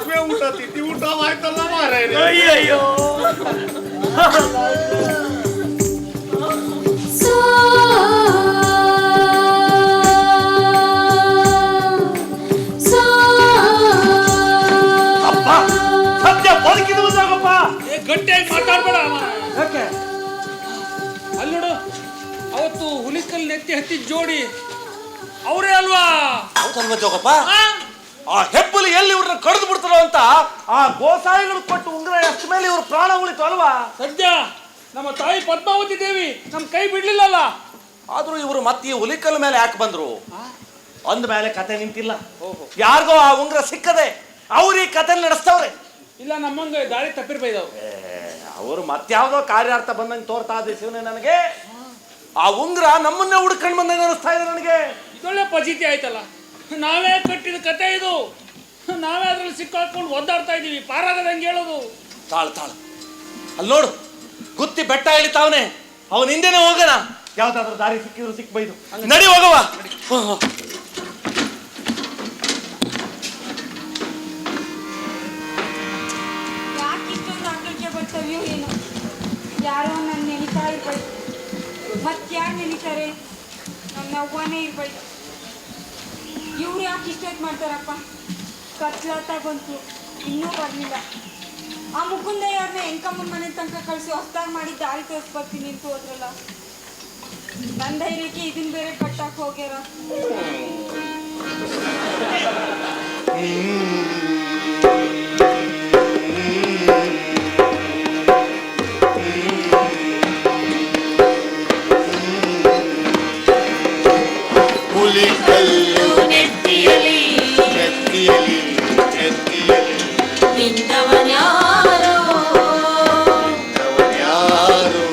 ಮದ್ವೆ ಊಟ ತಿಂಡಿ ಊಟ ಆಯ್ತಲ್ಲ ಮಾರೇ. ಅಯ್ಯಯ್ಯೋ ಅಪ್ಪ ಸತ್ಯ ಬದುಕಿರುವುದಾಗಪ್ಪ. ಗಟ್ಟಿಯಾಗಿ ಮಾತಾಡ್ಬೇಡ. ಯಾಕೆ ಅಲ್ಲಿ ನೋಡು, ಅವತ್ತು ಹುಲಿಕಲ್ ನೆತ್ತಿ ಹತ್ತಿದ ಜೋಡಿ ಅವರೇ ಅಲ್ವಾ? ಹೌದಲ್ವ ಜೋಗಪ್ಪ? ಆ ಹೆಬ್ಬಲಿ ಎಲ್ಲಿ ಇವ್ರನ್ನ ಕಡಿದು ಬಿಡ್ತಾರೋ ಅಂತ ಆ ಗೋಸಾಯಿಗಳು ಕೊಟ್ಟು ಉಂಗ್ರ ಎಷ್ಟು ಮೇಲೆ ಇವ್ರ ಪ್ರಾಣ ಉಳಿತು ಅಲ್ವಾ? ಸದ್ಯ ನಮ್ಮ ತಾಯಿ ಪದ್ಮಾವತಿ ದೇವಿ ನಮ್ ಕೈ ಬಿಡ್ಲಿಲ್ಲಲ್ಲ. ಆದ್ರೂ ಇವರು ಮತ್ತೆ ಈ ಹುಲಿಕಲ್ ಮೇಲೆ ಯಾಕೆ ಬಂದ್ರು ಅಂದ ಮೇಲೆ ಕತೆ ನಿಂತಿಲ್ಲ. ಯಾರಿಗೋ ಆ ಉಂಗ್ರ ಸಿಕ್ಕದೆ ಅವ್ರು ಈ ಕತೆ ನಡೆಸ್ತವ್ರೆ. ಇಲ್ಲ ನಮ್ಮಂಗ ದಾರಿ ತಪ್ಪಿರ್ಬೈದವ್. ಅವರು ಮತ್ಯಾವ್ದೋ ಕಾರ್ಯಾರ್ಥ ಬಂದಂಗೆ ತೋರ್ತಾ ಇದ್ದೆ ಶಿವನೇ ನನಗೆ. ಆ ಉಂಗ್ರ ನಮ್ಮನ್ನೇ ಹುಡ್ಕೊಂಡು ಬಂದಂಗೆ ಅನಿಸ್ತಾ ಇದೆ ನನಗೆ. ಇದೊಳ್ಳೆ ಪಜಿತಿ ಆಯ್ತಲ್ಲ. ನಾವೇ ಕಟ್ಟಿದ ಕತೆ ಇದು. ನಾವೇ ಅದ್ರಲ್ಲಿ ಸಿಕ್ಕಾಕೊಂಡು ಒದ್ದಾಡ್ತಾ ಇದೀವಿ. ಪಾರಾಗದಂಗೆ ಹೇಳೋದು. ತಾಳು ತಾಳು ಅಲ್ಲಿ ನೋಡು, ಗುತ್ತಿ ಬೆಟ್ಟ ಇಳಿತಾವನೆ. ಅವನ ಹಿಂದೆನೆ ಹೋಗೋಣ. ಯಾವ್ದಾದ್ರು ದಾರಿ ಸಿಕ್ಕಿದ್ರು ಸಿಕ್ಬೈದು. ನಡಿ ಹೋಗವ. ಯಾಕಿಷ್ಟೊಂದು ಆಕಳಿಕೆ ಬರ್ತವ್ಯೋ ಏನು? ಯಾರೋ ನನ್ನ ನೆನಿತಾ ಇರ್ಬೇಕು. ಮತ್ಯಾರು ನೆನಿತಾರೆ? ನನ್ನ ಅವ್ವನೇ ಇರ್ಬೇಕು. ಇವ್ರು ಯಾಕೆ ಇಷ್ಟೊತ್ತು ಮಾಡ್ತಾರಪ್ಪ? ಕತ್ಲಾತ ಬಂತು, ಇನ್ನೂ ಬರಲಿಲ್ಲ. ಆ ಮುಕುಂದ ಯಾರನ್ನ ಹೆಂಕಮ್ಮನ ಮನೆ ತನಕ ಕಳಿಸಿ ಹೊಸ್ದಾಗಿ ಮಾಡಿ ದಾರಿ ತೋರಿಸ್ಬರ್ತೀನಿ ಅಂತ ಹೋದ್ರಲ್ಲ. ನನ್ನ ಧೈರ್ಯಕ್ಕೆ ಇದನ್ನ ಬೇರೆ ಕಟ್ಟಾಕ್ ಹೋಗ್ಯಾರ. ಹುಲಿಕಲ್ಲು ನೆತ್ತಿಯಲಿ ನೆತ್ತಿಯಲಿ ನೆತ್ತಿಯಲಿ ನಿಂತವನ್ಯಾರೋ ಯಾರು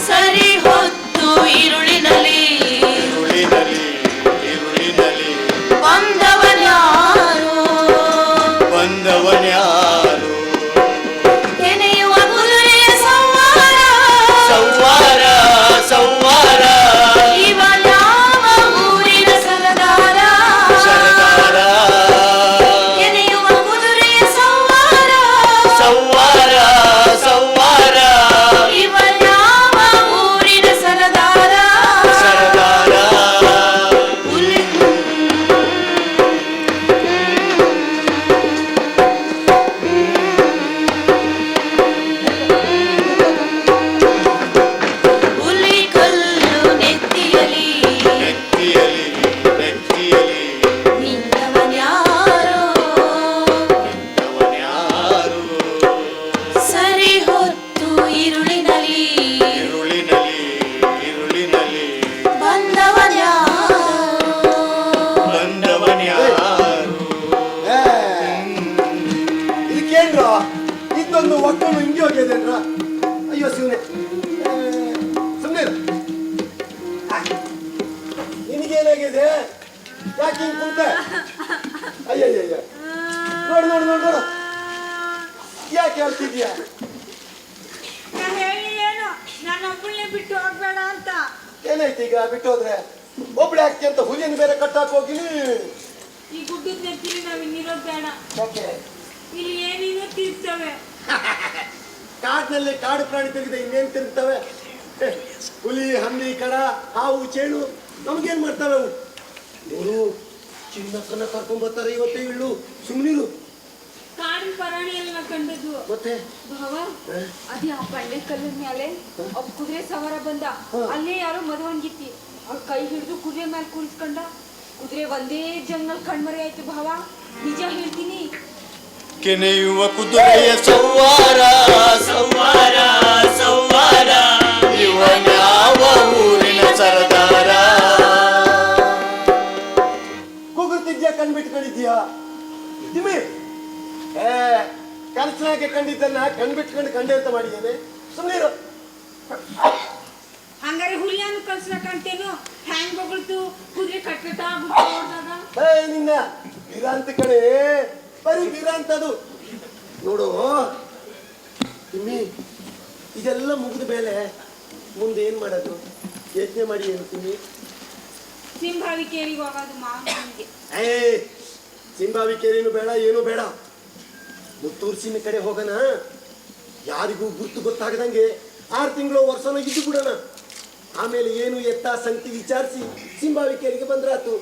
ಸರಿ ಹೊತ್ತು ಇರುಳಿನಲ್ಲಿ ಇರುಳಿನಲಿ ಇರುಳಿನಲಿ ಬಂದವನ್ಯಾರೋ ಬಂದವನ್ಯಾರು ಕೆನೆಯುವ ಕುದುರೆಯ ಸಂವಾರ ಸಂವಾರ ಸಂವಾರ ಇವನ್ಯಾವ ಊರಿನ ಸರದಾರ ಸರದಾರ ಕೆನೆಯುವ ಕುದುರೆಯ ಸಂವಾರ ಸಂವಾರ ಸಂವಾರ ಇವನ್ಯಾವ ಊರಿನ ಸರದಾರ ಸರದಾರ ಹುಲಿಕಲ್ಲು ನೆತ್ತಿಯಲಿ ನೆತ್ತಿಯಲಿ ನೆತ್ತಿಯಲಿ ನಿಂತವನ್ಯಾರೋ ಬಂದವನ್ಯಾರು ಸರಿ ಹೊತ್ತು ಇರುಳಿನಲ್ಲಿ ಇರುಳಿನಲಿ ಇರುಳಿನಲಿ ಬಂದವನ್ಯಾರೋ ಬಂದವನ್ಯಾರು ಇದಕ್ಕೇನ್ರ ಇದೊಂದು ಒಕ್ಕಲು ಹಿಂಗೆ ಹೋಗ್ಯದೇನ್ರ? ಅಯ್ಯೋ ಶಿವನೇ, ಸುಮ್ಮನೆ ನಿನಗೇನಾಗಿದೆ? ಯಾಕೆ ಹಿಂಗೆ ಕುಂತೆ? ಅಯ್ಯಯ್ಯ ನೋಡು ನೋಡು ನೋಡು ನೋಡು, ಯಾಕೆ ಹೇಳ್ತಿದ್ಯಾ? ನಾ ಹೇಳಿ ಏನು? ನಾನು ಒಬ್ಬಳನ್ನೇ ಬಿಟ್ಟು ಹೋಗ್ಬೇಡ ಅಂತ. ಏನಾಯ್ತು ಈಗ ಬಿಟ್ಟು ಹೋದ್ರೆ? ಒಬ್ಳೆ ಹಾಕಿ ಅಂತ ಹುಲಿಯನ್ನು ಬೇರೆ ಕಟ್ಟಾಕ್ ಹೋಗಿನಿ. ಈ ಗುಡ್ಡದ ನೆತ್ತಿಲಿ ನಾವು ಇನ್ನಿರೋದು ಬೇಡ. ಯಾಕೆ? ಇಲ್ಲಿ ಏನೇನೋ ತಿರ್ತವೆ. ಕಾಡಿನಲ್ಲಿ ಕಾಡು ಪ್ರಾಣಿ ತೆಗೆದ ಇನ್ನೇನು ತಿರುಗ್ತವೆ? ಹುಲಿ, ಹಂದಿ, ಕಡ, ಹಾವು, ಚೇಳು ನಮ್ಗೇನ್ ಮಾಡ್ತವೆ ಅವು? ಇವರು ಚಿನ್ನಕ್ಕನ್ನ ಕರ್ಕೊಂಡ್ ಬರ್ತಾರೆ ಇವತ್ತೇ. ಇಳ್ಳು ಸುಮ್ನಿರು. ಕಾಡಿನ ಪರಾಣಿ ಎಲ್ಲ ಕಂಡದ್ದು. ಮತ್ತೆ ಭಾವ, ಅದೇ ಆ ಬಂಡೆ ಕಲ್ಲಿನ ಮೇಲೆ ಒಬ್ಬ ಕುದುರೆ ಸವಾರ ಬಂದ. ಅಲ್ಲೇ ಯಾರೋ ಮದುವಂಗಿತ್ತಿ. ಆ ಕೈ ಹಿಡಿದು ಕುದುರೆ ಮೇಲೆ ಕೂರಿಸ್ಕೊಂಡ. ಕುದುರೆ ಒಂದೇ ಜಂಗಲ್ ಕಣ್ಮರೆ ಆಯ್ತು ಭಾವ. ನಿಜ ಹೇಳ್ತೀನಿ. ಕೆನೆಯುವ ಕುದುರೆಯ ಸಂವಾರ ಸಂವಾರ ಸಂವಾರ ಇವನ್ಯಾವ ಊರಿನ ಸರದಾರ. ಕೂಗುತ್ತಿದ್ಯಾ? ಕಣ್ಬಿಟ್ಕೊಂಡಿದ್ಯಾ? ತಿಮ್ಮಿ, ಕನಸಿನಾಗೆ ಕಂಡಿದ್ದನ್ನ ಕಣ್ಬಿಟ್ಕೊಂಡು ಕಂಡೆ ಅಂತ ಮಾಡಿದ್ದೇನೆ. ಸುಮ್ಮನಿರು. ಹಂಗಾರೆ ಹುಲಿಯನ್ನು ಕಳ್ಸ್ಬೇಕಂತೇನು? ಹ್ಯಾಂಗ್ ಬಗಳ್ತು ಕುದುರೆ ಕಟ್ಕಟ್ಟ ನಿನ್ನ ವಿರಾಂತ ಕಡೆ ಬರೀ ವಿರಾಂತ ಅದು. ನೋಡು ತಿಮ್ಮಿ, ಇದೆಲ್ಲ ಮುಗಿದ ಮೇಲೆ ಮುಂದೆ ಏನ್ ಮಾಡೋದು? ಯೋಚನೆ ಮಾಡಿ ಏನು ತಿಮ್ಮಿ? ಸಿಂಭಾವಿ ಕೇರಿಗೆ ಹೋಗೋದು ಮಾವನಿಗೆ. ಸಿಂಭಾವಿ ಕೇರಿನೂ ಬೇಡ, ಏನು ಬೇಡ. ಮುತ್ತೂರು ಸೀಮೆ ಕಡೆ ಹೋಗೋಣ. ಯಾರಿಗೂ ಗುರ್ತು ಗೊತ್ತಾಗದಂಗೆ 6 ತಿಂಗಳು ವರ್ಷನ ಇದ್ದು ಬಿಡೋಣ. ಆಮೇಲೆ ಏನು ಎತ್ತ ಸಂಗತಿ ವಿಚಾರಿಸಿ ಸಿಂಬಾವಿಕೆಯರಿಗೆ ಬಂದ್ರಾತು.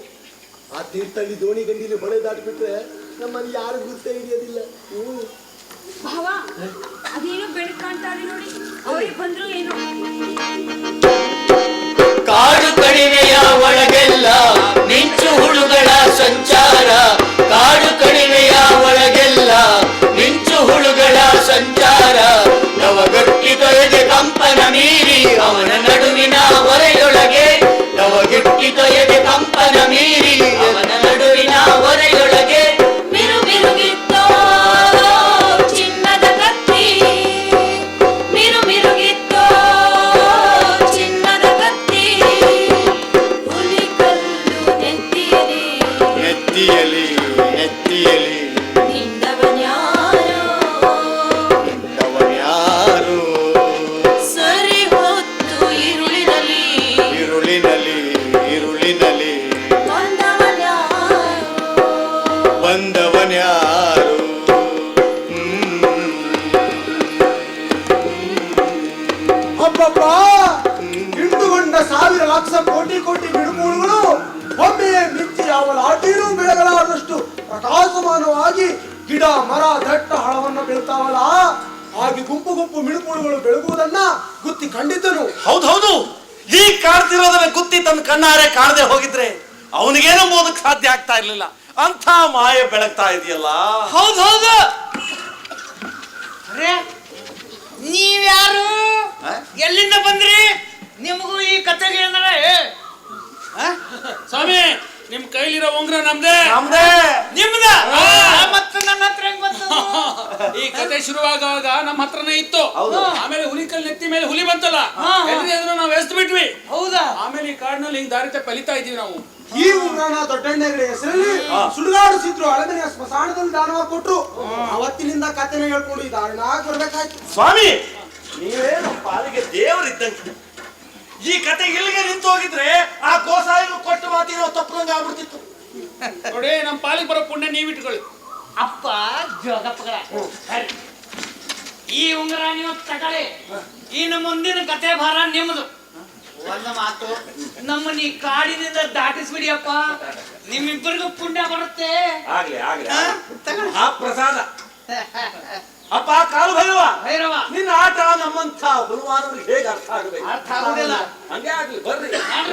ಆ ತೀರ್ಥಹಳ್ಳಿ ದೋಣಿ ಗಂಡಿಲಿ ಹೊಳೆ ದಾಟಿಬಿಟ್ರೆ ನಮ್ಮಲ್ಲಿ ಯಾರು ಗುರ್ತೇ ಹಿಡಿಯೋದಿಲ್ಲ. ಭಾವ ಅದೇನೋ ಬೆಳಕು ಕಾಣ್ತಾ ಇದೆ ನೋಡಿ, ಅವ್ರಿಗೆ ಬಂದ್ರು ಏನೋ. ಕಾಡು ಕಣಿವೆಯ ಒಳಗೆಲ್ಲ ಮಿಂಚು ಹುಳುಗಳ ಸಂಚಾರ, ಕಾಡು ಕಣಿವೆಯ ಒಳಗೆಲ್ಲ ಮಿಂಚು ಹುಳುಗಳ ಸಂಚಾರ, ನವಗಟ್ಟಿದೊಯದೆ ಕಂಪನ ಮೀರಿ ಅವನ ನಡುವಿನ ಹೊರೆಯೊಳಗೆ, ನವಗಟ್ಟಿದೊಯದೆ ಕಂಪನ ಮೀರಿ ಅವನ ನಡುವಿನ ಹೊರೆಯೊಳಗೆ, ಮಿರು ಮಿರುಗಿತ್ತೋ ಚಿನ್ನದ ಕತ್ತಿ, ಮಿರು ಮಿರುಗಿತ್ತೋ ಚಿನ್ನದ ಕತ್ತಿ, ಹುಲಿ ಕಲ್ಲು ನೆತ್ತಿಯಲಿ ನೆತ್ತಿಯಲಿ ನೆತ್ತಿಯಲಿ ನಿಂದವನ್ಯಾರೋ, ನಿಂದವನ್ಯಾರು, ಸರಿ ಹೊತ್ತು ഇരുളിನಲ್ಲಿ ഇരുളിನಲ್ಲಿ ഇരുಳಿನಲ್ಲಿ ಬಂದವನ್ಯಾರೋ, ಬಂದವನ್ಯಾರು. ಅಬ್ಬಬ್ಬ, ಹಿಂಡುಗೊಂಡ 1000 ಲಕ್ಷ ಕೋಟಿ ಕೋಟಿ ಗಿಡಮೂಳುಗಳು ಒಮ್ಮೆಯೇ ಮಿಂಚಿ ಯಾವ ಲಾಟಿನೂ ಬೆಳಗಲಾರದಷ್ಟು ಪ್ರಕಾಶಮಾನವಾಗಿ ಗಿಡ ಮರ ದಟ್ಟ ಹಳವನ್ನ ಬೆಳ್ತಾವಲ್ಲ, ಹಾಗೆ ಗುಂಪು ಗುಂಪು ಮಿಣುಕುಳುಗಳು ಬೆಳಗುವುದನ್ನ ಗುತ್ತಿ ಕಂಡಿದ್ದನು. ಹೌದೌದು, ಈ ಕಾಡ್ತಿರೋದನ್ನ ಗುತ್ತಿ ತನ್ನ ಕಣ್ಣಾರೆ ಕಾಣದೆ ಹೋಗಿದ್ರೆ ಅವನಿಗೇನಂಬೋದಕ್ಕೆ ಸಾಧ್ಯ ಆಗ್ತಾ ಇರ್ಲಿಲ್ಲ. ಅಂಥ ಮಾಯ ಬೆಳಗ್ತಾ ಇದೆಯಲ್ಲ. ಹೌದು. ಅರೆ ನೀವ್ಯಾರು? ಎಲ್ಲಿಂದ ಬಂದ್ರಿ? ನಿಮಗೂ ಈ ಕತೆಗೆ ಅಂದ್ರೆ ಸ್ವಾಮಿ, ನಿಮ್ ಕೈಲಿರೋ ಉಂಗ್ರ ನಮ್ದೇ. ನಮ್ದೇ. ನಿಮ್ದ ಮತ್ತೆ ನನ್ನ ಹತ್ರ ಹೆಂಗ್ ಬಂತು? ಈ ಕತೆ ಶುರುವಾಗುವಾಗ ನಮ್ಮ ಹತ್ರನೇ ಇತ್ತು. ಆಮೇಲೆ ಹುಲಿಕಲ್ ನೆತ್ತಿ ಮೇಲೆ ಹುಲಿ ಬಂತಲ್ಲ, ಎಲ್ರಿ ಅದನ್ನ ನಾವು ಎಸ್ದು ಬಿಟ್ವಿ. ಹೌದಾ? ಆಮೇಲೆ ಈ ಕಾಡಿನಲ್ಲಿ ಹಿಂಗ್ ದಾರಿ ಪಲಿತಾ ಇದೀವಿ ನಾವು. ಈ ಉಂಗ್ರನ ದೊಡ್ಡಣ್ಣಗಳ ಹೆಸರಲ್ಲಿ ಸುಡುಗಾಡಿಸಿದ್ರು. ಹಳೆಮನೆಯ ಸ್ಮಶಾನದಲ್ಲಿ ದಾನವಾಗಿ ಕೊಟ್ರು. ಅವತ್ತಿನಿಂದ ಕಥೆನ ಹೇಳ್ಕೊಂಡು ಈ ದಾರಿನಾಗ ಬರ್ಬೇಕಾಯ್ತು. ಸ್ವಾಮಿ, ನೀವೇ ನಮ್ಮ ಪಾಲಿಗೆ ದೇವರಿದ್ದಂಗೆ. ಈ ಕತೆ ಇಲ್ಲಿಗೆ ನಿಂತು ಹೋಗಿದ್ರೆ ಆ ಗೋಸಾಯಿಗೂ ಕೊಟ್ಟ ಮಾತಿನ ತಪ್ಪದಂಗ ಆಗ್ಬಿಡ್ತಿತ್ತು. ನೋಡಿ, ನಮ್ಮ ಪಾಲಿಗೆ ಬರೋ ಪುಣ್ಯ ನೀವ್ ಇಟ್ಕೊಳ್ಳಿ. ಅಪ್ಪ ಜೋಗಪ್ಪಗಳ ಈ ಉಂಗುರ ನೀವು ತಗೊಳ್ಳಿ. ಇನ್ನು ಮುಂದಿನ ಕತೆ ಭಾರ ನಿಮ್ಮದು. ಒಂದು ಮಾತು, ನಮ್ಮನ್ನ ಈ ಕಾಡಿನಿಂದ ದಾಟಿಸ್ಬಿಡಿಯಪ್ಪ, ನಿಮ್ಮಿಬ್ಬರಿಗೂ ಪುಣ್ಯ ಬರುತ್ತೆ. ಆಗ್ಲಿ ಆಗ್ಲಿ. ಆ ಪ್ರಸಾದ. ಅಪ್ಪ ಕಾಲು ಭೈರವ, ಭೈರವ, ನಿನ್ನ ಆಟ ನಮ್ಮಂತ ಹುಲುವಾನವ್ರಿಗೆ ಹೇಗೆ ಅರ್ಥ ಆಗಬೇಕು? ಅರ್ಥ ಆಗುದಿಲ್ಲ. ಹಂಗೆ ಆಗ್ಲಿ. ಬರ್ರಿ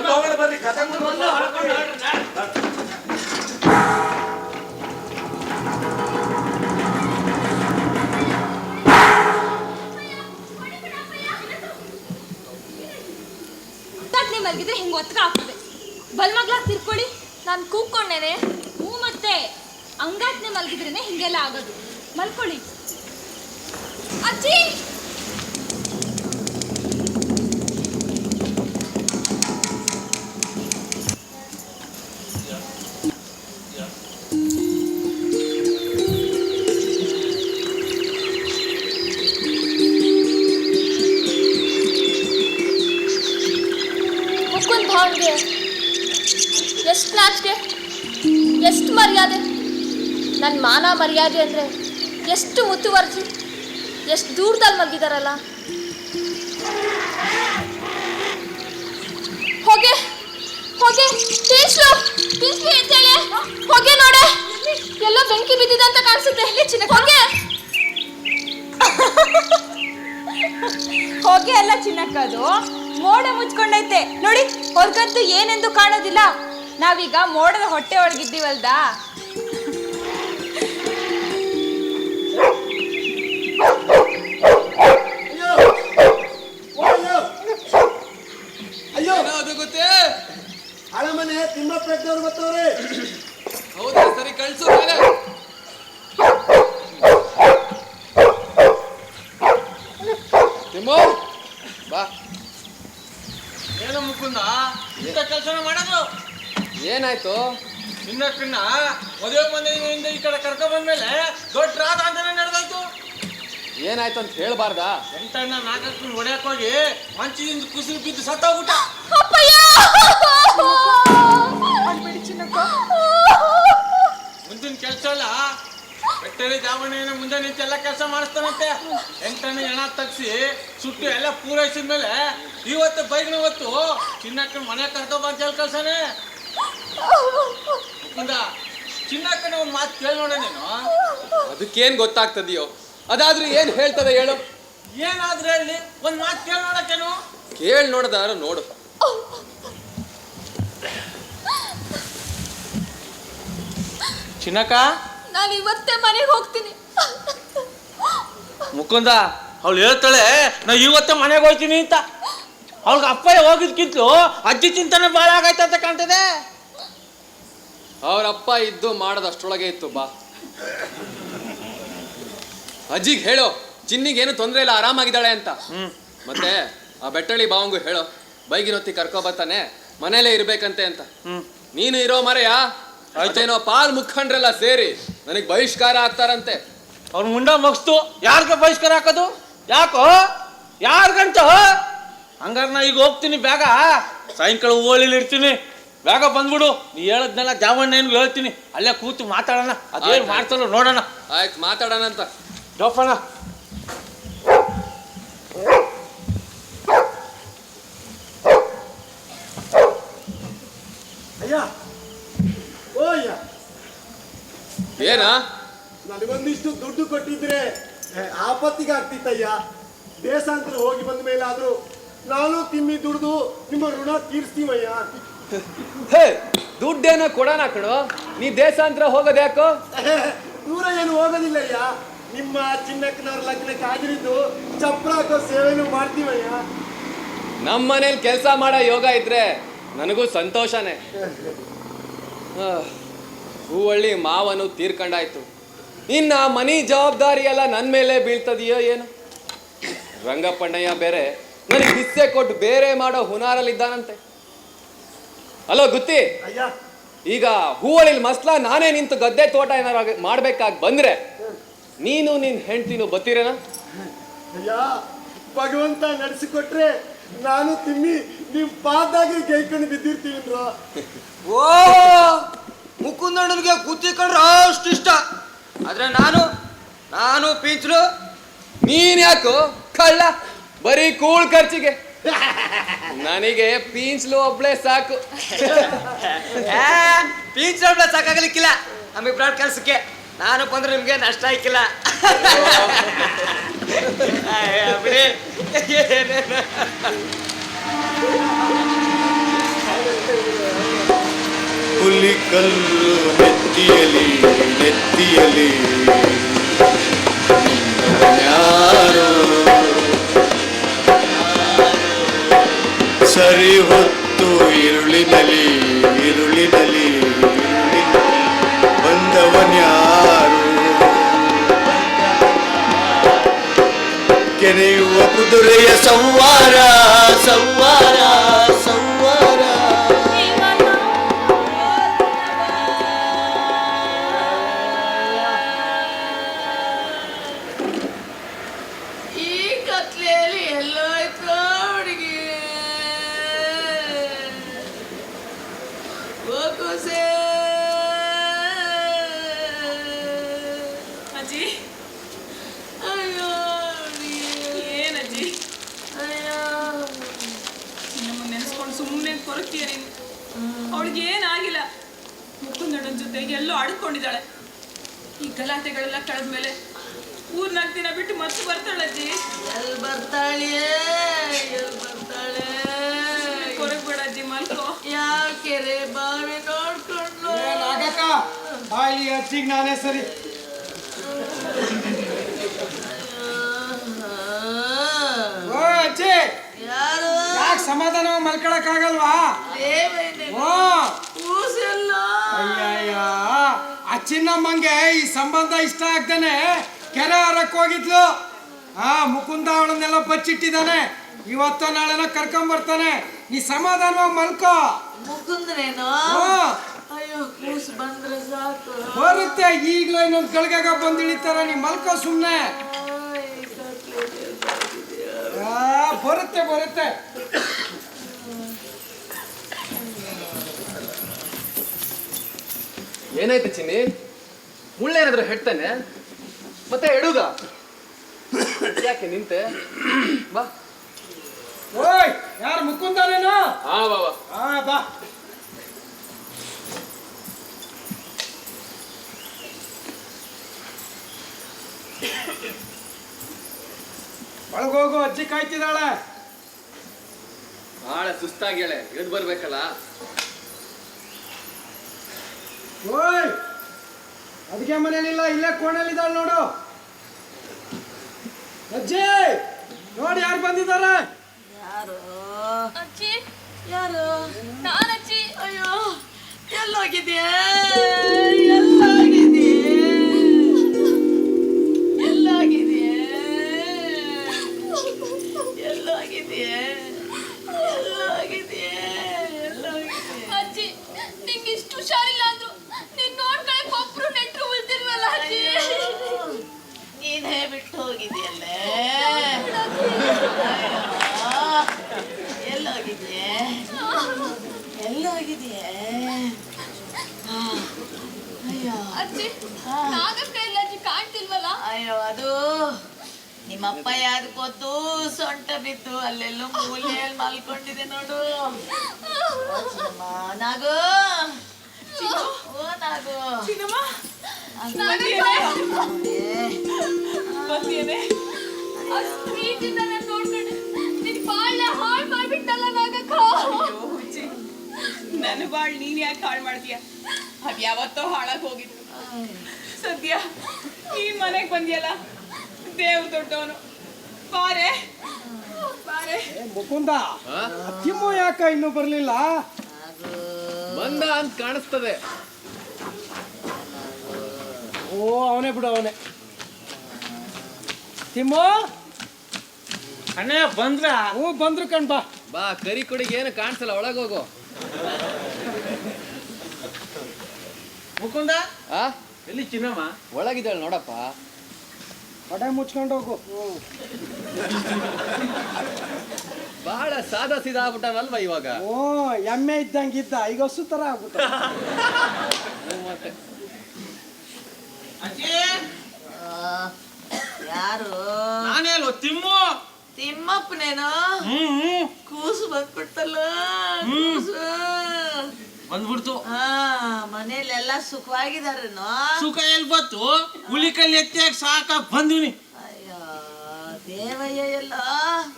ಹೋಗೋಣ, ಬರ್ರಿ ಕತೆ ಒಂದು ಹೊಡ್ಕೊಂಡು ಹೊರಡ್ರಿ, ನಡ್ರಿ. ಅಂಗಾತ್ನೆ ಮಲಗಿದ್ರೆ ಹಿಂಗೆ ಒತ್ತಕ ಆಗ್ತದೆ. ಬಲ್ಮಗ್ಲಾಗ ತಿರ್ಕೊಳ್ಳಿ, ನಾನು ಕೂಗ್ಕೊಂಡೇನೆ. ಹ್ಞೂ ಮತ್ತೆ ಅಂಗಾತ್ನೆ ಮಲಗಿದ್ರೇನೆ ಹಿಂಗೆಲ್ಲ ಆಗೋದು. ಮಲ್ಕೊಳ್ಳಿ. ಅಜ್ಜಿ, ಮುಕುಂದ್ ಭಾವನ್ಗೆ ಎಷ್ಟು ನಾಚಿಕೆ, ಎಷ್ಟು ಮರ್ಯಾದೆ. ನನ್ನ ಮಾನ ಮರ್ಯಾದೆ ಅಂದರೆ ಎಷ್ಟು ಮುತುವರ್ಜಿ, ಎಷ್ಟು ದೂರದಲ್ಲಿ ಮಲಗಿದಾರಲ್ಲ. ಹೋಗೆ ಹೋಗೆ ತೀನ್ಸ್ಲು ತೀನ್ಸ್ಲಿ ಅಂತೇಳಿ ಹೋಗೆ ನೋಡೆ, ಎಲ್ಲೋ ಬೆಂಕಿ ಬಿದ್ದಿದೆ ಅಂತ ಕಾಣಿಸುತ್ತೆ. ಹೋಗೆ ಹೊಗೆ ಎಲ್ಲ ಚಿನ್ನಕ್ಕದು ಮೋಡ ಮುಚ್ಕೊಂಡೈತೆ ನೋಡಿ, ಹೊರಗಂತೂ ಏನೆಂದು ಕಾಣೋದಿಲ್ಲ. ನಾವೀಗ ಮೋಡದ ಹೊಟ್ಟೆ ಒಳಗಿದ್ದೀವಲ್ದಾ. ಅಯ್ಯೋ, ಅದು ಗೊತ್ತೇ? ಹಳೆಮನೆ ತಿಮ್ಮಪ್ಪನವ್ರು ಬರ್ತವ್ರೆ. ಹೌದಾ? ಸರಿ, ಕಳ್ಸು ಮೇಲೆ. ಬಾ. ಏನು ಮುಕುಂದ, ಇಂಥ ಕೆಲಸನ ಮಾಡೋದು? ಏನಾಯ್ತು? ನಿನ್ನಕ್ಕನ್ನ ಮದುವೆ ಮನೆಯಿಂದ ಈ ಕಡೆ ಕರ್ಕೊಂಡ್ ಬಂದ್ಮೇಲೆ ದೊಡ್ಡ ರಾತ ಅಂತಾನೆ ನಡೆದಾಯ್ತು. ಏನಾಯ್ತು ಅಂತ ಹೇಳ್ಬಾರ್ದಾ? ಎಂಟಣ್ಣ ನಾಲ್ಕಕ್ಕೆ ಹೊಡ್ಯಾಕ್ ಹೋಗಿ ಮಂಚಿನಿಂದ ಕುಸಿದು ಬಿದ್ದು ಸತ್ತೋಗ್ಬಿಟ್ಟ. ಮುಂದಿನ ಕೆಲಸ ಎಲ್ಲ ಬೆಟ್ಟಲ್ಲಿ ಜಾವಣ್ಣನ ಮುಂದೆ ನಿಂತು ಎಲ್ಲ ಕೆಲಸ ಮಾಡಿಸ್ತಾನಂತೆ. 8 ಹೆಣ ತಗ್ಸಿ ಸುಟ್ಟು ಎಲ್ಲ ಪೂರೈಸಿದ್ಮೇಲೆ ಇವತ್ತು ಬೈಗ್ನ ಹೊತ್ತು ಚಿನ್ನಕ್ಕನ ಮನೆ ಕರ್ಕೊಂಬಂತ ಹೇಳಿ ಕಳ್ಸಾನೆ. ಚಿನ್ನಕ್ಕನ ಒಂದು ಮಾತು ಕೇಳಿ ನೋಡ ನೀನು. ಅದಕ್ಕೇನ್ ಗೊತ್ತಾಗ್ತದೆಯೋ? ಅದಾದ್ರೂ ಏನ್ ಹೇಳ್ತದೆ ಹೇಳು? ಏನಾದ್ರೆ ಹೇಳಿ, ಒಂದ್ ಮಾತು ಕೇಳಿ ನೋಡಕ್ಕೇನು. ಕೇಳಿ ನೋಡದಾರ ನೋಡು. ಚಿನ್ನಕ್ಕ, ನಾನು ಇವತ್ತೇ ಮನೆಗೆ ಹೋಗ್ತೀನಿ. ಮುಕುಂದ ಅವಳು ಹೇಳ್ತಾಳೆ ನಾ ಇವತ್ತೇ ಮನೆಗೆ ಹೋಗ್ತೀನಿ ಅಂತ. ಅವಳಿಗೆ ಅಪ್ಪಯ್ಯ ಹೋಗಿದ್ಕಿಂತಲೂ ಅಜ್ಜಿ ಚಿಂತನೆ ಭಾಳ ಆಗೈತೆ ಅಂತ ಕಾಣ್ತದೆ. ಅವ್ರಪ್ಪ ಇದ್ದು ಮಾಡೋದಷ್ಟೊಳಗೆ ಇತ್ತು ಬಾ. ಅಜ್ಜಿಗೆ ಹೇಳೋ ಚಿನ್ನಿಗೇನು ತೊಂದರೆ ಇಲ್ಲ, ಆರಾಮಾಗಿದ್ದಾಳೆ ಅಂತ. ಮತ್ತೆ ಆ ಬೆಟ್ಟಳ್ಳಿ ಬಾವಂಗು ಹೇಳೋ ಬೈಗಿನೊತ್ತಿ ಕರ್ಕೊ ಬರ್ತಾನೆ, ಮನೇಲೇ ಇರ್ಬೇಕಂತೆ ಅಂತ. ನೀನು ಇರೋ ಮರೆಯ ಅದೇನೋ ಪಾಲ್ ಮುಖಂಡ್ರೆಲ್ಲ ಸೇರಿ ನನಗೆ ಬಹಿಷ್ಕಾರ ಆಗ್ತಾರಂತೆ. ಅವ್ರ ಮುಂಡ ಮಗ್ಸ್ತು ಯಾರಿಗೆ ಬಹಿಷ್ಕಾರ ಹಾಕೋದು? ಯಾಕೋ ಯಾರಿಗಂತ? ಹಂಗಾರೆ ನಾ ಈಗ ಹೋಗ್ತೀನಿ, ಬೇಗ ಸಾಯಂಕಾಲ ಹೂವಳ್ಳಿಲಿ ಇರ್ತೀನಿ. ಬೇಗ ಬಂದ್ಬಿಡು. ನೀ ಹೇಳದ್ನೆಲ್ಲ ಜಾವಣ್ಣನಿಗೂ ಹೇಳ್ತೀನಿ, ಅಲ್ಲೇ ಕೂತು ಮಾತಾಡೋಣ. ಅದೇನು ಮಾಡ್ತಾರೋ ನೋಡೋಣ. ಆಯ್ತು, ಮಾತಾಡೋಣ ಅಂತ. ಜೋಪಣ್ಣ, ಅಯ್ಯ, ಓ ಅಯ್ಯ, ಏನಾ? ನನಗೊಂದಿಷ್ಟು ದುಡ್ಡು ಕೊಟ್ಟಿದ್ರೆ ಆಪತ್ತಿಗೆ ಆಗ್ತಿತ್ತಯ್ಯ. ದೇಶಾಂತರ ಹೋಗಿ ಬಂದ ಮೇಲೆ ಆದ್ರೂ ನಾನು ತಿಮ್ಮಿ ದುಡ್ದು ನಿಮ್ಮ ಋಣ ತೀರ್ಸ್ತೀವಯ್ಯ. ಹೇ, ದುಡ್ಡೇನೋ ಕೊಡೋಣ ಕಣೋ. ನೀ ದೇಶಾಂತರ ಹೋಗೋದು ಯಾಕೋ? ದೂರ ಏನು ಹೋಗೋದಿಲ್ಲಯ್ಯ. ನಿಮ್ಮ ಚಿನ್ನಕ್ಕನವ್ರ ಲಗ್ನಕ್ಕೆ ಹಾಜರಿದ್ದು ಚಪ್ರ ಹಾಕೋ ಸೇವೆನೂ ಮಾಡ್ತೀವಯ್ಯ. ನಮ್ಮ ಮನೇಲಿ ಕೆಲಸ ಮಾಡೋ ಯೋಗ ಇದ್ರೆ ನನಗೂ ಸಂತೋಷನೇ. ಹೂವಳ್ಳಿ ಮಾವನು ತೀರ್ಕೊಂಡಾಯ್ತು. ಇನ್ನ ಮನಿ ಜವಾಬ್ದಾರಿ ಎಲ್ಲ ನನ್ನ ಮೇಲೆ ಬೀಳ್ತದೆಯೋ ಏನು? ರಂಗಪ್ಪಣ್ಣಯ್ಯ ಬೇರೆ ನನಗೆ ಹಿಸ್ಸೆ ಕೊಟ್ಟು ಬೇರೆ ಮಾಡೋ ಹುನಾರಲ್ಲಿದ್ದಾನಂತೆ. ಅಲೋ ಗುತ್ತಿ, ಅಯ್ಯ, ಈಗ ಹೂವಳ್ಳಿಲಿ ಮಸ್ಲಾ ನಾನೇ ನಿಂತು ಗದ್ದೆ ತೋಟ ಏನಾರು ಮಾಡ್ಬೇಕಾಗಿ ಬಂದ್ರೆ ನೀನು ನಿನ್ ಹೆಂಡ್ತಿನೂ ಬತ್ತೀರೇನ? ಅಯ್ಯ, ಭಗವಂತ ನಡೆಸಿಕೊಟ್ರೆ ನಾನು ತಿಮ್ಮಿ ನಿಮ್ ಪಾದಾಗಿ ಗೈಕೊಂಡು ಬಿದ್ದಿರ್ತೀವಿನ್ರ. ಓ ಮುಕುಂದಣ್ಣನಿಗೆ ಕೂತಿಕೊಂಡ್ರೆ ಅಷ್ಟು ಇಷ್ಟ. ಆದ್ರೆ ನಾನು ಪೀಂಚಲು. ನೀನ್ ಯಾಕೋ ಕಳ್ಳ? ಬರೀ ಕೂಳ್ ಖರ್ಚಿಗೆ ನನಗೆ ಪೀಂಚ್ಲು ಒಬ್ಳೆ ಸಾಕು. ಪೀಂಚಲು ಒಬ್ಳೆ ಸಾಕಾಗಲಿಕ್ಕಿಲ್ಲ ನಮಗೆ ಕೆಲ್ಸಕ್ಕೆ. ನಾನು ಬಂದ್ರೆ ನಿಮ್ಗೆ ನಷ್ಟ ಆಯ್ಕಿಲ್ಲ. ಹುಲಿಕಲ್ಲು ನೆತ್ತಿಯಲಿ ನೆತ್ತಿಯಲಿ ಯಾರು ಸರಿ ಹೊತ್ತು ഇരുളിನಲ್ಲಿ ഇരുಳಿನಲ್ಲಿ ಬಂದವನ್ಯಾರು ಕೆರೆಯುವ ಕುದುರೆಯ ಸಂವಾರ ಸಂವಾರ ಸಂವಾರ. ಈ ಕತ್ಲೆಯಲ್ಲಿ ಎಲ್ಲೋಯ್ತು ಹುಡುಗಿ? ಹೋಗುಸೇ ಅಜ್ಜಿ, ಅಯ್ಯೋ ಏನಜ್ಜಿ ಅಯ್ಯೋ, ನಮ್ಮ ನೆನೆಸ್ಕೊಂಡು ಸುಮ್ಮನೆ ಕೊರಗ್ತೀಯ ನೀನು. ಅವಳಿಗೆ ಏನಾಗಿಲ್ಲ. ಮುಕುಂದಣ್ಣನ ಜೊತೆ ಎಲ್ಲೋ ಅಡ್ಕೊಂಡಿದ್ದಾಳೆ. ಈ ಗಲಾಟೆಗಳೆಲ್ಲ ಕಳೆದ್ಮೇಲೆ 4 ದಿನ ಬಿಟ್ಟು ಮತ್ತೆ ಬರ್ತಾಳಜ್ಜಿ. ಎಲ್ಲಿ ಬರ್ತಾಳೆ ಎಲ್ಲಿ ಬರ್ತಾಳೆ? ಕೊರಗ್ಬೇಡ ಅಜ್ಜಿ, ಮಲ್ಕೋ. ಯಾವ ಕೆರೆ ಬಾವಿ ನೋಡ್ಕೊಂಡು ಬಾಯಿ ಅಜ್ಜಿಗೆ ನಾನೇ ಸರಿ. ಓ ಅಜ್ಜಿ, ಯಾರು ಯಾಕೆ ಸಮಾಧಾನ ಮಲ್ಕೊಳಕ್ ಆಗಲ್ವಾ? ಕೂಸೆಲ್ಲ ಅಯ್ಯಯ್ಯ, ಆ ಚಿನ್ನಮ್ಮಂಗೆ ಈ ಸಂಬಂಧ ಇಷ್ಟ ಆಗ್ತಾನೆ ಕೆರೆ ಹರಕ್ ಹೋಗಿದ್ಲು. ಮುಕುಂದ ಅವಳನ್ನೆಲ್ಲ ಬಚ್ಚಿಟ್ಟಿದ್ದಾನೆ. ಇವತ್ತು ನಾಳೆನ ಕರ್ಕೊಂಡ್ ಬರ್ತಾನೆ. ನೀ ಸಮಾಧಾನವಾಗಿ ಮಲ್ಕೋ. ಮುಕುಂದ್ರೇನೋ? ಅಯ್ಯೋ, ಕೂಸು ಬಂದ್ರೆ ಸಾಕು. ಬರುತ್ತೆ, ಈಗ್ಲೂ ಇನ್ನೊಂದು ಗಳಿಗಾಗ ಬಂದಿಳಿತಾರ. ನೀ ಮಲ್ಕೋ ಸುಮ್ನೆ. ಬರುತ್ತೆ ಬರುತ್ತೆ. ಏನಾಯ್ತು ಚಿನ್ನಿ? ಮುಳ್ಳೇನಾದ್ರೂ ಹೆಡ್ತಾನೆ? ಮತ್ತೆ ಎಡುಗ ಯಾಕೆ ನಿಂತೆ ಬಾ. ಓಯ್ ಯಾರು ಮುಕ್ಕುಂದಾನೇನೋ? ಹಾ ಬಾಬಾ. ಹಾ ಬಾ. ಒಳಗೋಗು, ಅಜ್ಜಿ ಕಾಯ್ತಿದ್ದಾಳೆ. ಬಹಳ ಸುಸ್ತಾಗ್ಯಾಳೆ, ಎದ್ ಬರ್ಬೇಕಲ್ಲ. ಓಯ್ ಅದಕ್ಕೆ ಮನೇಲಿಲ್ಲ, ಇಲ್ಲೇ ಕೋಣೆಲಿದ್ದಾಳೆ ನೋಡು. ಅಜ್ಜಿ ನೋಡಿ ಯಾರು ಬಂದಿದ್ದಾರೆ. ಯಾರು ಅಜ್ಜಿ, ಯಾರು? ನಾನಜ್ಜಿ. ಅಯ್ಯೋ ಎಲ್ಲೋಗಿದ್ಯಾ? ಎಲ್ಲೋಗಿದ್ಯಾ? ಎಲ್ಲೋಗಿದ್ಯಾ? ಎಲ್ಲೋಗಿದ್ಯಾ? ಎಲ್ಲೋಗಿದ್ಯಾ? ಎಲ್ಲೋಗಿದ್ಯಾ? ಅಜ್ಜಿ, ನಿಂಗೆ ಇಷ್ಟು ಹುಷಾರಿಲ್ಲ ಅಂದ್ರು ನೀನ್ ನೋಡ್ಕೊಳಕ್ ಒಬ್ರು ನೆಂಟ್ರು ಉಳ್ದಿಲ್ವಲ್ಲ ಅಜ್ಜಿ. ನೀನೇ ಬಿಟ್ಟು ಹೋಗಿದ್ಯಲ್ಲೇ. ಎಲ್ಲೋಗಿದ್ಯೆ? ಎಲ್ಲೋಗಿದ್ಯೆ? ಅಯ್ಯೋ ಅಜ್ಜಿ, ನಾಗಕ್ಕ ಇಲ್ಲ ಅಜ್ಜಿ, ಕಾಣ್ತಿಲ್ವಲ್ಲ. ಅಯ್ಯೋ ಅದು ನಿಮ್ಮಪ್ಪ ಯಾವ್ದಕ್ಕೊತ್ತು ಸೊಂಟ ಬಿದ್ದು ಅಲ್ಲೆಲ್ಲೋ ಮೂಲೆಯಲ್ಲಿ ಮಲ್ಕೊಂಡಿದೆ ನೋಡು. ನಾಗು, ಓ ನಾಗು, ಅಷ್ಟ್ ಪ್ರೀತಿಯಿಂದ ನಾನ್ ನೋಡ್ಕೊಂಡೆ, ನಿನ್ ಬಾಳ್ನ ಹಾಳ್ ಮಾಡ್ಬಿಟ್ಟಲ್ಲ ನಾಗಕ್ಕ. ನನ್ನ ಬಾಳ್ ನೀನ್ ಯಾಕೆ ಹಾಳು ಮಾಡ್ತೀಯ? ಅದ್ ಯಾವತ್ತೋ ಹಾಳಾಗಿ ಹೋಗಿತ್ತು. ಸದ್ಯ ನೀನ್ ಮನೆಗ್ ಬಂದಿಯಲ್ಲ, ದೇವ್ರು ದೊಡ್ಡವನು. ಬಾರೆ ಬಾರೆ. ಮುಕುಂದ, ತಿಮ್ಮು ಯಾಕ ಇನ್ನೂ ಬರ್ಲಿಲ್ಲ? ಬಂದ ಅಂತ ಕಾಣಿಸ್ತದೆ. ಓ ಅವನೇ ಬಿಡು, ಅವನೇ. ತಿಮ್ಮು ಅಣ್ಣ ಬಂದ್ರ? ಹ್ಞೂ ಬಂದ್ರು ಕಣ್ ಬಾ. ಬಾ, ಕರಿ ಕೊಡಿಗೆ ಏನು ಕಾಣಿಸಲ್ಲ, ಒಳಗೋಗು. ಮುಕುಂದ, ಆ ಎಲ್ಲಿ ಚಿನ್ನಮ್ಮ? ಒಳಗಿದ್ದಾಳೆ ನೋಡಪ್ಪ. ಕಡೆ ಮುಚ್ಕೊಂಡು ಹೋಗು. ಬಹಳ ಸಾದಾ ಸೀದಾ ಆಗ್ಬಿಟ್ಟನಲ್ವಾ ಇವಾಗ. ಓ ಎಮ್ಮೆ ಇದ್ದಂಗಿದ್ದ, ಈಗ ಹಸು ತರ ಆಗ್ಬಿಟ್ಟ. ಮತ್ತೆ ಅಜ್ಜಿ, ಯಾರು? ನಾನೇ ಅಲ್ವ ತಿಮ್ಮು. ತಿಮ್ಮಪ್ಪನೇನೋ? ಕೂಸು ಬಂದ್ಬಿಡ್ತಲ್ಲ. ಕೂಸು ಬಂದ್ಬಿಡ್ತು. ಹಾ, ಮನೇಲೆಲ್ಲ ಸುಖವಾಗಿದಾರೇನೋ? ಸುಖ ಎಲ್ ಬತ್ತು? ಹುಲಿಕಲ್ಲಿ ಎತ್ತಿಯಾಗ ಸಾಕಾಗ್ ಬಂದಿವ್ನಿ. ಅಯ್ಯೋ ದೇವಯ್ಯ ಎಲ್ಲ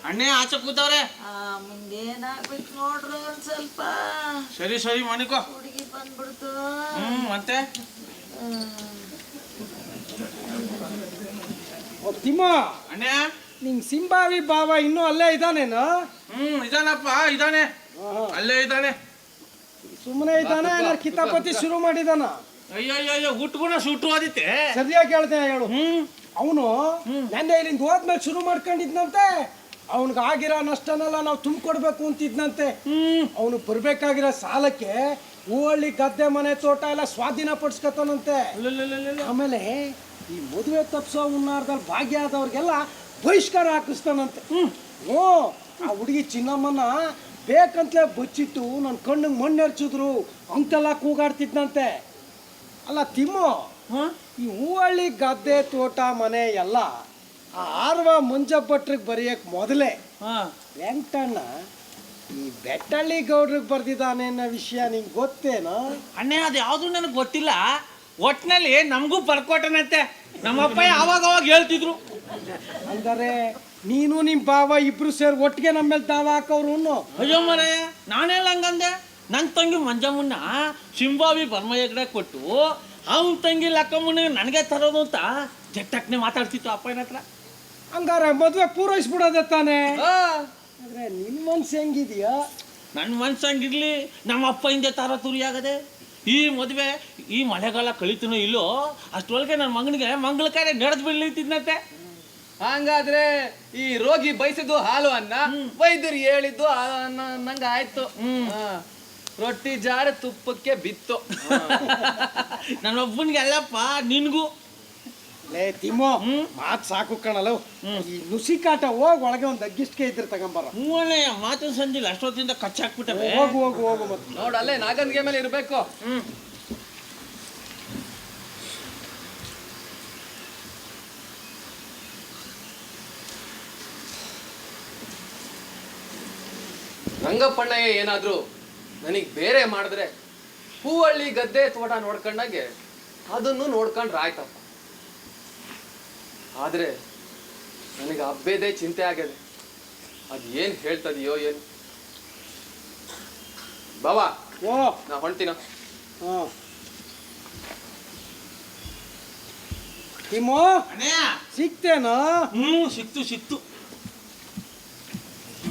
ಅಣ್ಣೆ ಆಚೆ ಕೂತವ್ರೆ. ಮುಂದೇನಾಗ್ಬೇಕು ನೋಡ್ರು ಒಂದ್ ಸ್ವಲ್ಪ. ಸರಿ ಸರಿ ಮಣಿಕೋ. ಹುಡುಗಿ ಬಂದ್ಬಿಡ್ತು. ಮತ್ತೆ ತಿಮ್ಮ, ಅಣ್ಣೆ, ನಿಂಗ್ ಸಿಂಬಾವಿ ಬಾವ ಇನ್ನೂ ಅಲ್ಲೇ ಇದ್ದಾನೇನು? ಇದಾನಪ್ಪ, ಇದಾನೆ, ಅಲ್ಲೇ ಇದ್ದಾನೆ. ಸುಮ್ಮನೆ ಇದ್ದಾನೆ, ಕಿತಾಪತಿ ಶುರು ಮಾಡಿದಾನ? ಅಯ್ಯಯ್ಯೋ, ಹುಟ್ಗುಣ ಸುಟ್ಟು ಆದಿತ್ತೆ. ಸರಿಯಾಗಿ ಹೇಳ್ದೆ ಹೇಳು. ಅವನು ನೆನ್ನೆ ಇಲ್ಲಿಂದ ಹೋದ್ಮೇಲೆ ಶುರು ಮಾಡ್ಕೊಂಡಿದ್ನಂತೆ. ಅವನಿಗೆ ಆಗಿರೋ ನಷ್ಟನೆಲ್ಲ ನಾವು ತುಂಬಿಕೊಡ್ಬೇಕು ಅಂತಿದ್ನಂತೆ. ಅವನು ಬರ್ಬೇಕಾಗಿರೋ ಸಾಲಕ್ಕೆ ಹೂವಳ್ಳಿ ಗದ್ದೆ ಮನೆ ತೋಟ ಎಲ್ಲ ಸ್ವಾಧೀನ ಪಡಿಸ್ಕೊತಾನಂತೆ. ಆಮೇಲೆ ಈ ಮದುವೆ ತಪ್ಸೋ ಹುನ್ನಾರದಲ್ಲಿ ಭಾಗಿಯಾದವ್ರಿಗೆಲ್ಲ ಬಹಿಷ್ಕಾರ ಹಾಕಿಸ್ತಾನಂತೆ. ಹ್ಞೂ, ಆ ಹುಡುಗಿ ಚಿನ್ನಮ್ಮನ ಬೇಕಂತಲೇ ಬಚ್ಚಿಟ್ಟು ನನ್ನ ಕಣ್ಣಿಗೆ ಮಣ್ಣೆರ್ಚಿದ್ರು ಅಂತೆಲ್ಲ ಕೂಗಾಡ್ತಿದ್ನಂತೆ. ಅಲ್ಲ ತಿಮ್ಮು, ಈ ಹೂವಳ್ಳಿ ಗದ್ದೆ ತೋಟ ಮನೆ ಎಲ್ಲ ಆ ಆರ್ವ ಮಂಜಭಟ್ರಿಗೆ ಬರೆಯಕ್ ಮೊದಲೇ ವೆಂಕಟಣ್ಣ ಈ ಬೆಟ್ಟಳ್ಳಿ ಗೌಡ್ರಿಗೆ ಬರ್ದಿದ್ದಾನೆ ಅನ್ನೋ ವಿಷಯ ನಿಂಗೆ ಗೊತ್ತೇನೋ? ಅಣ್ಣೆ, ಅದು ಯಾವ್ದು ನನಗೆ ಗೊತ್ತಿಲ್ಲ. ಒಟ್ನಲ್ಲಿ ನಮಗೂ ಬರ್ಕೊಟ್ಟನಂತೆ. ನಮ್ಮಪ್ಪ ಅವಾಗ ಹೇಳ್ತಿದ್ರು. ಅಂದರೆ ನೀನು ನಿಮ್ಮ ಬಾವ ಇಬ್ರು ಸೇರಿ ಒಟ್ಟಿಗೆ ನಮ್ಮ ಮೇಲೆ ದಾವ ಹಾಕೋರು? ಅಯ್ಯೋ ಮರಯ್ಯ, ನಾನೆಲ್ಲ ಹಂಗಂದೆ. ನನ್ನ ತಂಗಿ ಮಂಜಮ್ಮನ್ನ ಶಿಂಬಾವಿ ಬರ್ಮಯ್ಯಗಡೆ ಕೊಟ್ಟು ಅವನ ತಂಗಿ ಲಕ್ಕಮ್ಮನ ನನಗೆ ತರೋದು ಅಂತ ಜಟ್ಟಕ್ನೆ ಮಾತಾಡ್ತಿತ್ತು ಅಪ್ಪನ ಹತ್ರ. ಹಂಗಾರೆ ಮದುವೆ ಪೂರೈಸ್ಬಿಡೋದೆ ತಾನೆ? ಆದ್ರೆ ನಿನ್ನ ಮನ್ಸು ಹೆಂಗಿದೆಯಾ? ನನ್ನ ಮನ್ಸು ಹಂಗಿರ್ಲಿ, ನಮ್ಮ ಅಪ್ಪ ಹಿಂದೆ ತರ ತುರಿ ಆಗದೆ. ಈ ಮದುವೆ ಈ ಮಳೆಗಾಲ ಕಳಿತೀನೋ ಇಲ್ಲೋ ಅಷ್ಟರೊಳಗೆ ನನ್ನ ಮಗನಿಗೆ ಮಂಗಳ ಕಾರ್ಯ ನಡೆದು ಬೀಳ್ತಿದ್ನಂತೆ. ಹಂಗಾದ್ರೆ ಈ ರೋಗಿ ಬಯಸಿದ್ದು ಹಾಲು ಅನ್ನ, ವೈದ್ಯರು ಹೇಳಿದ್ದು ನಂಗ ಆಯ್ತು. ರೊಟ್ಟಿ ಜಾಡ ತುಪ್ಪಕ್ಕೆ ಬಿತ್ತು. ನನ್ನ ಒಬ್ಬನಿಗೆ ಅಲ್ಲಪ್ಪ, ನಿನ್ಗೂ. ಲೇ ತಿಮ್ಮೋ, ಮಾತು ಸಾಕು ಕಣಲ್ಲ. ಈ ನುಸಿಕಾಟ ಹೋಗಿ ಒಳಗೆ ಒಂದು ಅಗ್ಗಿಸ್ಕೆ ಇದ್ರೆ ತಗೊಂಬರ. ಮೂವನೇ ಮಾತಿನ ಸಂಜೆ ಅಷ್ಟೊತ್ತಿಂದ ಕಚ್ಚಾಕ್ಬಿಟ್ಟವೆ. ಹೋಗು ಹೋಗು ಹೋಗು. ಮತ್ತೆ ನೋಡಲ್ಲೇ ನಾಗನ್ಗೆ ಮೇಲೆ ಇರ್ಬೇಕು. ರಂಗಪ್ಪಣ್ಣಯ್ಯ ಏನಾದ್ರು ನನಗೆ ಬೇರೆ ಮಾಡಿದ್ರೆ ಹೂವಳ್ಳಿ ಗದ್ದೆ ತೋಟ ನೋಡ್ಕೊಂಡಾಗೆ ಅದನ್ನು ನೋಡ್ಕೊಂಡ್ರೆ ಆಯ್ತಪ್ಪ. ಆದ್ರೆ ನನಗೆ ಹಬ್ಬದೇ ಚಿಂತೆ ಆಗ್ಯದೆ. ಅದ್ ಏನ್ ಹೇಳ್ತದೆಯೋ ಏನು. ಬಾವಾ ನಾ ಹೊಂಟಿನ. ಸಿಕ್ತೇನೋ? ಸಿಕ್ತು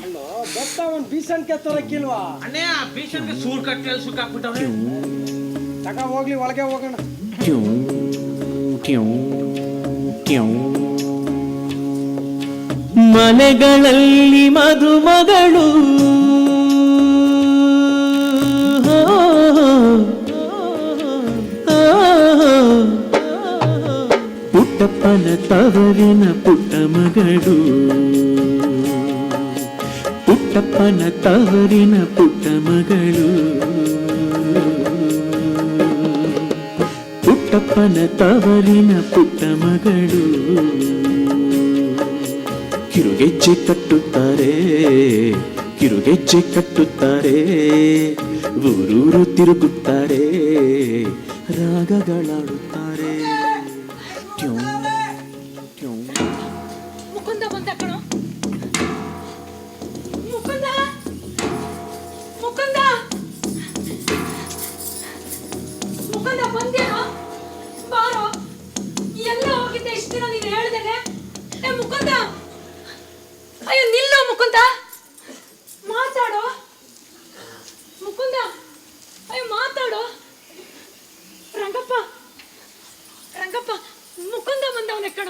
ಅಲ್ಲೋ ಗೊತ್ತ ಒಂದು ಬೀಸನ್ಕೆ ತರಕ್ಕಿಲ್ವಾ? ಅಣ್ಣಯ್ಯ ಬೀಸನ್ಗೆ ಸೂರ್ ಕಟ್ಟಿ ಸುಕ್ಕಾಕ್ಬಿಟ್ಟವ್ರೆ. ತಗ ಹೋಗ್ಲಿ, ಒಳಗೆ ಹೋಗೋಣ. ಮನೆಗಳಲ್ಲಿ ಮದುಮಗಳು ಪುಟ್ಟಪ್ಪನ ತವರಿನ ಪುಟ್ಟ ಮಗಳು, ಪುಟ್ಟಪ್ಪನ ತವರಿನ ಪುಟ್ಟ ಮಗಳು, ಪುಟ್ಟಪ್ಪನ ತವರಿನ ಪುಟ್ಟ ಮಗಳು. ಕಿರುಗೆಜ್ಜೆ ಕಟ್ಟುತ್ತಾರೆ, ಕಿರುಗೆಜ್ಜೆ ಕಟ್ಟುತ್ತಾರೆ, ಊರೂರು ತಿರುಗುತ್ತಾರೆ, ರಾಗಗಳಾಡುತ್ತಾರೆ. ಮುಕುಂದ ಬಂದ ಕಣೋ. ಮುಕುಂದ, ಮುಕುಂದ, ಮುಕುಂದ ಬಂದೇನೋ? ಬಾರೋ. ಎಲ್ಲ ಹೋಗಿದ್ದೆ ಇಷ್ಟು ದಿನ ನೀನು ಹೇಳ್ದೇನೆ. ಏ ಮುಕುಂದ, ಅಯ್ಯೋ ನಿಲ್ಲೋ ಮುಕುಂದ, ಮಾತಾಡೋ ಮುಕುಂದ, ಅಯ್ಯೋ ಮಾತಾಡೋ. ರಂಗಪ್ಪ, ರಂಗಪ್ಪ, ಮುಕುಂದ ಬಂದವನೇ ಕಣ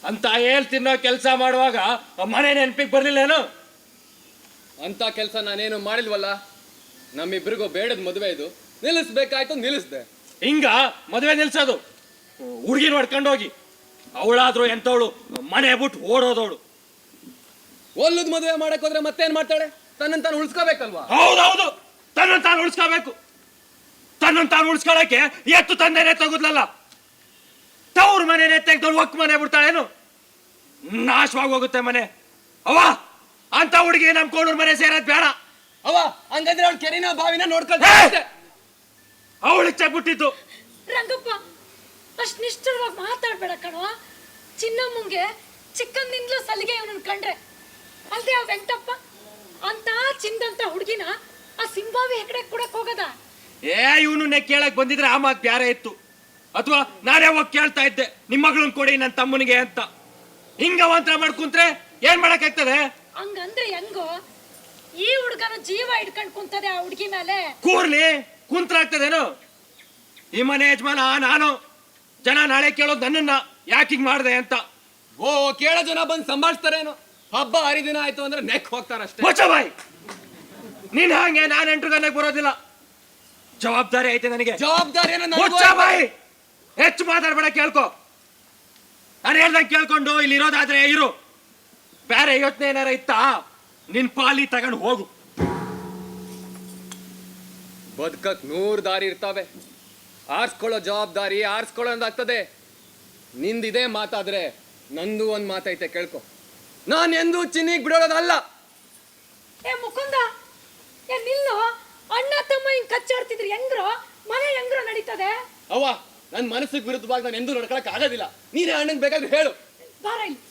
ಅಂತ ಹೇಳ್ತಿನ್ನೋ ಕೆಲಸ ಮಾಡುವಾಗ ಮನೆ ನೆನಪಿಗೆ ಬರ್ಲಿಲ್ಲೇನು? ಅಂತ ಕೆಲಸ ನಾನೇನು ಮಾಡಿಲ್ವಲ್ಲ. ನಮ್ಮಿಬ್ರಿಗೂ ಬೇಡದ ಮದುವೆ ಇದು, ನಿಲ್ಲಿಸ್ಬೇಕಾಯ್ತು ನಿಲ್ಲಿಸ್ದೆ. ಹಿಂಗ ಮದುವೆ ನಿಲ್ಸೋದು? ಹುಡುಗಿ ನೋಡ್ಕೊಂಡು ಹೋಗಿ. ಅವಳಾದ್ರೂ ಎಂತವಳು, ಮನೆ ಬಿಟ್ಟು ಓಡೋದವಳು. ಒಲ್ಲದ ಮದುವೆ ಮಾಡಕ್ ಹೋದ್ರೆ ಮತ್ತೇನ್ ಮಾಡ್ತಾಳೆ? ತನ್ನನ್ನು ತಾನು ಉಳಿಸ್ಕೋಬೇಕಲ್ವಾ? ಹೌದೌದು, ತನ್ನನ್ನು ತಾನು ಉಳಿಸ್ಕೋಬೇಕು. ತನ್ನನ್ನು ತಾನು ಉಳಿಸ್ಕೊಳಕ್ಕೆ ಎತ್ತು ತಂದೆನೆ ತಗುದ್ಲಲ್ಲ. ತವ್ರ ಮನೆನೇ ತೆಗ್ದವ್ಳು ಒಕ್ ಮನೆ ಬಿಡ್ತಾಳೇನು? ನಾಶವಾಗಿ ಹೋಗುತ್ತೆ ಮನೆ. ಅವ ಅಂತ ಹುಡುಗಿ ನಮ್ ಕೋಣೂರ್ ಮನೆ ಸೇರೋದ್ ಬೇಡ. ಅವ ಹಂಗಂದ್ರೆ ಅವ್ಳ ಕೆರಿನ ಬಾವಿನ ನೋಡ್ಕೊಳ್ತಾರೆ. ಅವಳಿಗೆ ಚೆಕ್ಬಿಟ್ಟಿದ್ದು. ರಂಗಪ್ಪ, ಅಷ್ಟು ನಿಷ್ಠುರವಾಗಿ ಮಾತಾಡ್ಬೇಡ ಕಣೋ. ಚಿನ್ನಮ್ಮಂಗೆ ಚಿಕ್ಕಂದಿಂದಲೂ ಸಲಿಗೆ ಇವನನ್ನು ಕಂಡ್ರೆ. ಅಲ್ದೆ ಆ ವೆಂಕಟಪ್ಪ ಅಂತ ಚಿಂದಂತ ಹುಡುಗಿನ ಆ ಸಿಂಬಾವಿ ಹೆಗಡೆ ಕೊಡಕ್ ಹೋಗದ? ಇವನು ಕೇಳಕ್ ಬಂದಿದ್ರೆ ಆ ಮಾತು ಬ್ಯಾರೆ ಇತ್ತು. ಅಥವಾ ನಾನೇ ಹೋಗಿ ಕೇಳ್ತಾ ಇದ್ದೆ, ನಿಮ್ಮ ಮಗಳನ್ನ ಕೊಡಿ ನನ್ನ ತಮ್ಮನಿಗೆ ಅಂತ. ಹಿಂಗ ಮಂತ್ರ ಮಾಡ್ಕೊಂತ್ರೆ ಏನ್ ಮಾಡಕ್ಕಾಗ್ತದೆ? ಹಂಗಂದ್ರೆ ಹೆಂಗೋ? ಈ ಹುಡುಗನ ಜೀವ ಇಟ್ಕೊಂಡ್ ಕುಂತದೆ ಆ ಹುಡುಗಿ ಮೇಲೆ. ಕೂರ್ಲಿ, ಕುಂತ್ರಾಗ್ತದೇನು? ಈ ಮನೆ ಯಜಮಾನ ನಾನು. ಜನ ನಾಳೆ ಕೇಳೋದು ನನ್ನನ್ನ, ಯಾಕಿಂಗ್ ಮಾಡ್ದೆ ಅಂತ. ಓ, ಕೇಳೋ ಜನ ಬಂದು ಸಂಭಾಳಿಸ್ತಾರೇನು? ಹಬ್ಬ ಹರಿದಿನ ಆಯ್ತು ಅಂದ್ರೆ ನೆಕ್ ಹೋಗ್ತಾರಷ್ಟೇ. ಮುಚ್ಚಬಾಯ್, ನೀನ್ ಹಂಗೆ ನಾನು ಎಂಟ್ರು ಗಂಟೆಗೆ ಬರೋದಿಲ್ಲ. ಜವಾಬ್ದಾರಿ ಐತೆ ನನಗೆ. ಜವಾಬ್ದಾರಿ ಮುಚ್ಚಬಾಯ್, ಹೆಚ್ಚು ಮಾತಾಡ್ಬೇಡ, ಕೇಳ್ಕೊ. ನಾನು ಹೇಳ್ದಂಗೆ ಕೇಳ್ಕೊಂಡು ಇಲ್ಲಿ ಇರೋದಾದ್ರೆ ಇರು. ಬೇರೆ ಯೋಚನೆ ಏನಾರ ಇತ್ತಾ ನಿನ್ ಪಾಲಿ ತಗೊಂಡು ಹೋಗು. ಬದುಕಕ್ 100 ದಾರಿ ಇರ್ತಾವೆ. ಆರ್ಸ್ಕೊಳ್ಳೋ ಜವಾಬ್ದಾರಿ ಆರ್ಸ್ಕೊಳ್ಳೋದಾಗ್ತದೆ. ನಿಂದಿದೆ ಮಾತಾದ್ರೆ ನಂದು ಒಂದ್ ಮಾತೈತೆ, ಕೇಳ್ಕೊ. ನಾನು ಎಂದೂ ಚಿನ್ನಿಗೆ ಬಿಡೋದಲ್ಲ. ಏ ಮುಕುಂದ, ಏ ನಿಲ್ಲು. ಅಣ್ಣ ತಮ್ಮ ಹಿಂಗ್ ಕಚ್ಚಾಡ್ತಿದ್ರಿ ಹೆಂಗ್ರೋ? ಮನೆ ಹೆಂಗ್ರೋ ನಡೀತದೆ? ಅವ್ವ, ನನ್ನ ಮನಸ್ಸಿಗೆ ವಿರುದ್ಧವಾಗಿ ನಾನು ಎಂದೂ ನಡ್ಕೊಳಕ್ ಆಗೋದಿಲ್ಲ. ನೀನೇ ಅಣ್ಣಂಗೆ ಬೇಕಾದ್ರೆ ಹೇಳು. ಬಾರ ಇಲ್ಲಿ.